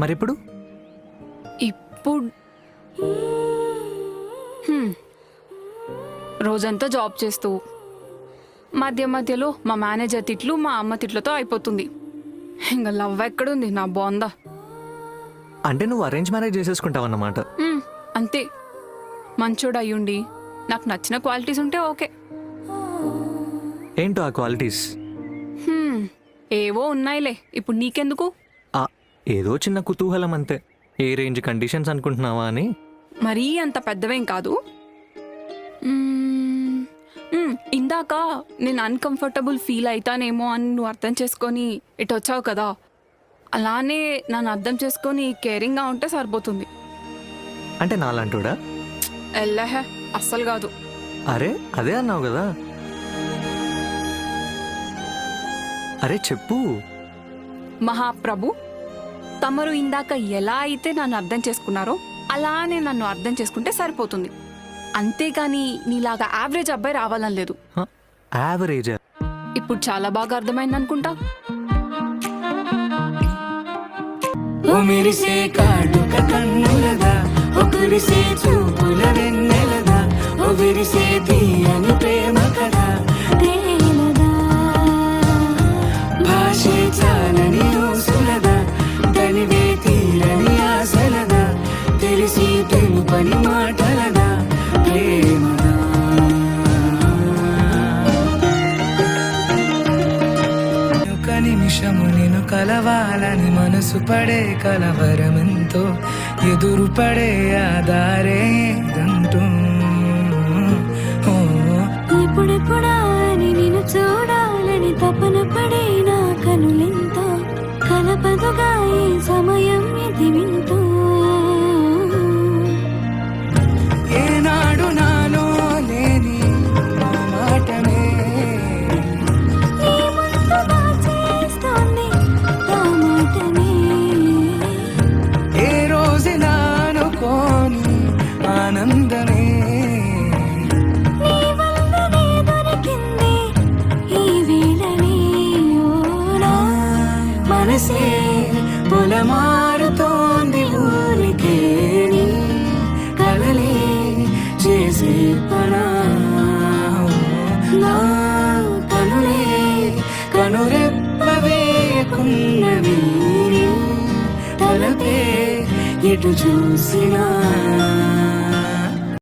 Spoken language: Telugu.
మరిప్పుడు ఇప్పుడు రోజంతా జాబ్ చేస్తూ మధ్య మధ్యలో మా మేనేజర్ తిట్లు మా అమ్మ తిట్లతో అయిపోతుంది. ఇంకా లవ్ ఎక్కడుంది నా బాందా. అంటే నువ్వు అరేంజ్ మ్యారేజ్ చేసేసుకుంటావన్నమాట. అంతే. మంచోడు అయ్యుండి నాకు నచ్చిన క్వాలిటీస్ ఉంటే ఓకే. ఏంటో ఆ క్వాలిటీస్? ఏవో ఉన్నాయిలే, ఇప్పుడు నీకెందుకు? ఏదో చిన్న కుతూహలం అంతే. ఏ రేంజ్ కండిషన్స్ అనుకుంటున్నావా అని. మరీ అంత పెద్దవేం కాదు. ఇందాక నేను అన్కంఫర్టబుల్ ఫీల్ అవుతానేమో అని నువ్వు అర్థం చేసుకొని ఇటు వచ్చావు కదా, అలానే నన్ను అర్థం చేసుకొని కేరింగ్గా ఉంటే సరిపోతుంది. అంటే నాలంటూడా? ఎల్లహే, అస్సలు కాదు. అరే అదే అన్నావు కదా. అరే చెప్పు. మహాప్రభు, తమరు ఇందాక ఎలా అయితే నన్ను అర్థం చేసుకున్నారో అలానే నన్ను అర్థం చేసుకుంటే సరిపోతుంది. అంతేగాని నీలాగా యావరేజ్ అబ్బాయి రావాలని లేదు. యావరేజ్? ఇప్పుడు చాలా బాగా అర్థమైంది అనుకుంటా. ఓ మెరిసే కాటుక కన్నులదా, ఓ కురిసే చూపుల వెన్నెలదా, ఓ విరిసే తీయని ప్రేమ కదా, భాషే చాలని ఊసులదా, తనివే తీరని ఆశలదా, తెలిసి తెలుపని మాటలదా, ప్రేమదా. ఒక నిమిషము నేను కలవాలని మనసు పడే కలవరమెంతో, ఎదురు పడే ఆధారేదంటూ. ఇప్పుడెప్పుడా అని నిన్ను చూడాలని తపన పడే నా కనులెంతో, కలపదుగా ఈ సమయం ఇది వింటూ. ఏనాడు నాలో లేని మాటనే నీ ముందుగా చేస్తోంది ఆ మాటనే. ఏ రోజు నానుకోని ఆనందమే నీ వల్లనే దొరికింది ఈ వేళనే. ఓ నా మనసే పొలమారుతోంది ఊరికే, నీ కలలే చేసే పనా. నా కనులే కనురెప్ప వేయకున్నవి, తలపే ఎటు చూసినా